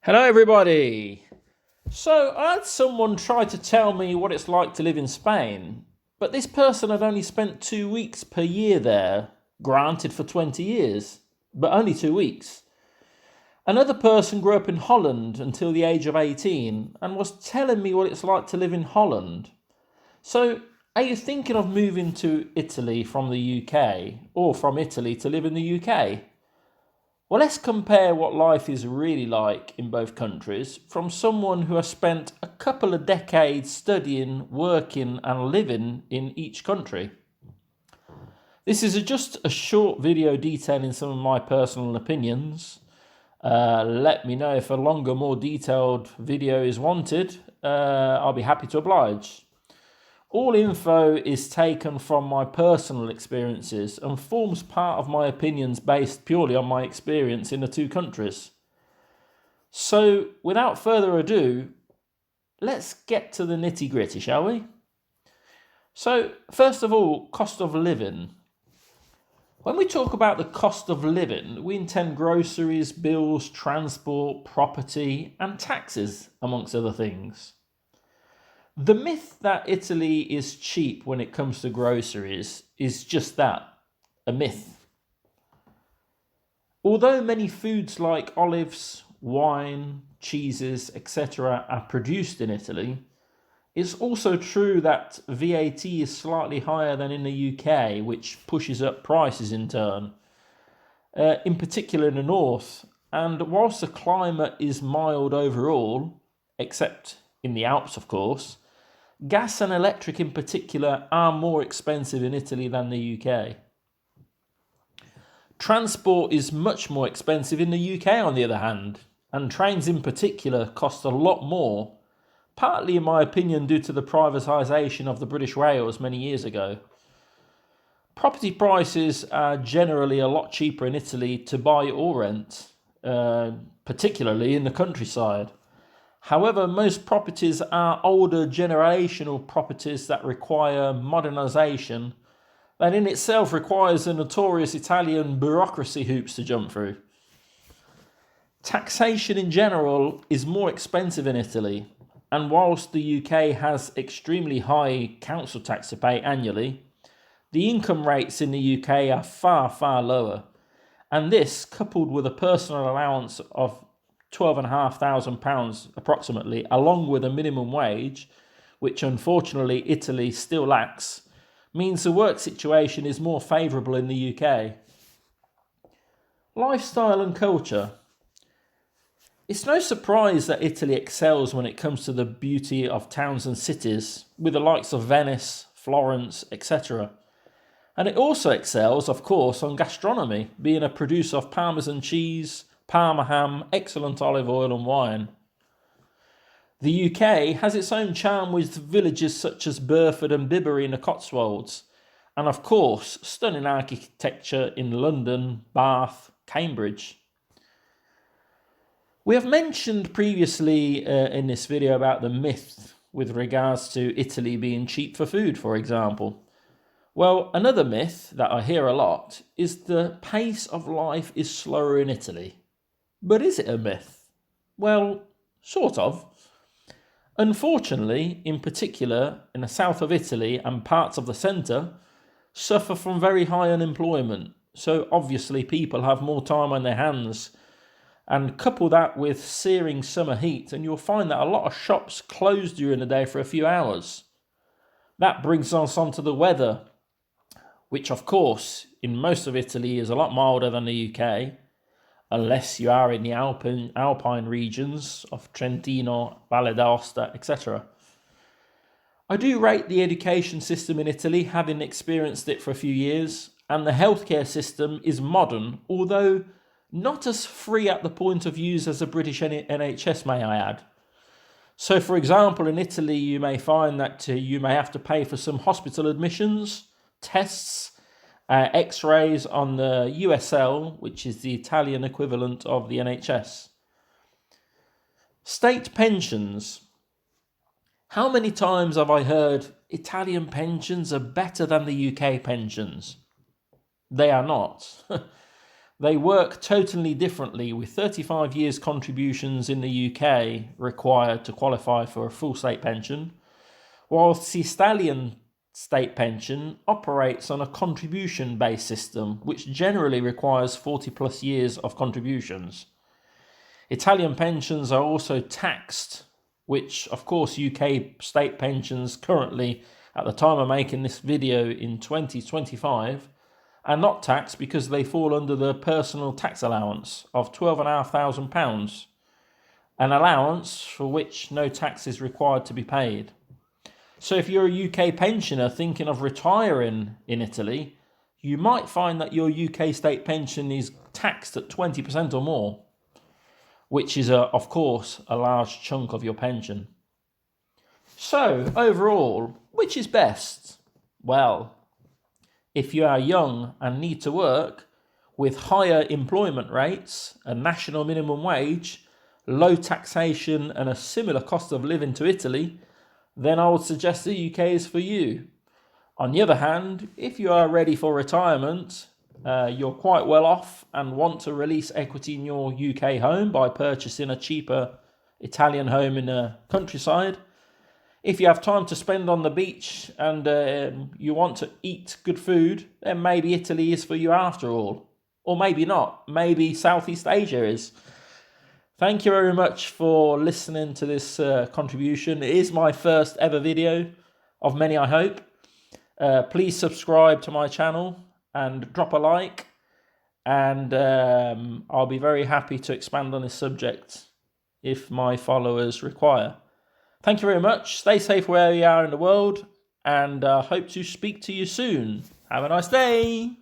Hello, everybody. So, I had someone try to tell me what it's like to live in Spain, but this person had only spent 2 weeks per year there, granted for 20 years, but only 2 weeks. Another person grew up in Holland until the age of 18 and was telling me what it's like to live in Holland. So, are you thinking of moving to Italy from the UK or from Italy to live in the UK? Well, let's compare what life is really like in both countries from someone who has spent a couple of decades studying, working, and living in each country. This is just a short video detailing some of my personal opinions. Let me know if a longer, more detailed video is wanted. I'll be happy to oblige. All info is taken from my personal experiences and forms part of my opinions based purely on my experience in the two countries. So, without further ado, let's get to the nitty gritty, shall we? So, first of all, cost of living. When we talk about the cost of living, we intend groceries, bills, transport, property, and taxes, amongst other things. The myth that Italy is cheap when it comes to groceries is just that, a myth. Although many foods like olives, wine, cheeses, etc. are produced in Italy, it's also true that VAT is slightly higher than in the UK, which pushes up prices in turn, in particular in the north. And whilst the climate is mild overall, except in the Alps of course, gas and electric in particular are more expensive in Italy than the UK. Transport is much more expensive in the UK on the other hand, and trains in particular cost a lot more, partly in my opinion due to the privatisation of the British Rails many years ago. Property prices are generally a lot cheaper in Italy to buy or rent, particularly in the countryside. However, most properties are older generational properties that require modernisation, that in itself requires the notorious Italian bureaucracy hoops to jump through. Taxation in general is more expensive in Italy, and whilst the UK has extremely high council tax to pay annually, the income rates in the UK are far, far lower, and this, coupled with a personal allowance of £12,500 approximately, along with a minimum wage, which unfortunately Italy still lacks, means the work situation is more favourable in the UK. Lifestyle and culture. It's no surprise that Italy excels when it comes to the beauty of towns and cities, with the likes of Venice, Florence, etc. And it also excels, of course, on gastronomy, being a producer of Parmesan cheese, Parma ham, excellent olive oil and wine. The UK has its own charm with villages such as Burford and Bibury in the Cotswolds, and of course, stunning architecture in London, Bath, Cambridge. We have mentioned previously in this video about the myth with regards to Italy being cheap for food, for example. Well, another myth that I hear a lot is the pace of life is slower in Italy. But is it a myth? Well, sort of. Unfortunately, in particular, in the south of Italy and parts of the centre, suffer from very high unemployment. So obviously people have more time on their hands. And couple that with searing summer heat and you'll find that a lot of shops close during the day for a few hours. That brings us on to the weather, which of course in most of Italy is a lot milder than the UK, unless you are in the Alpine regions of Trentino, Valle d'Aosta, etc. I do rate the education system in Italy, having experienced it for a few years, and the healthcare system is modern, although not as free at the point of use as the British NHS, may I add. So, for example, in Italy, you may find that you may have to pay for some hospital admissions, tests, X-rays on the USL, which is the Italian equivalent of the NHS. State pensions. How many times have I heard Italian pensions are better than the UK pensions? They are not. They work totally differently, with 35 years contributions in the UK required to qualify for a full state pension, whilst the Italian state pension operates on a contribution-based system, which generally requires 40 plus years of contributions. Italian pensions are also taxed, which of course UK state pensions currently, at the time of making this video in 2025, are not taxed because they fall under the personal tax allowance of £12,500, an allowance for which no tax is required to be paid. So if you're a UK pensioner thinking of retiring in Italy, you might find that your UK state pension is taxed at 20% or more, which is, of course, a large chunk of your pension. So, overall, which is best? Well, if you are young and need to work, with higher employment rates, a national minimum wage, low taxation and a similar cost of living to Italy, then I would suggest the UK is for you. On the other hand, if you are ready for retirement, you're quite well off and want to release equity in your UK home by purchasing a cheaper Italian home in the countryside, if you have time to spend on the beach and you want to eat good food, then maybe Italy is for you after all. Or maybe not. Maybe Southeast Asia is. Thank you very much for listening to this contribution. It is my first ever video, of many I hope. Please subscribe to my channel and drop a like. And I'll be very happy to expand on this subject if my followers require. Thank you very much. Stay safe wherever you are in the world, and hope to speak to you soon. Have a nice day.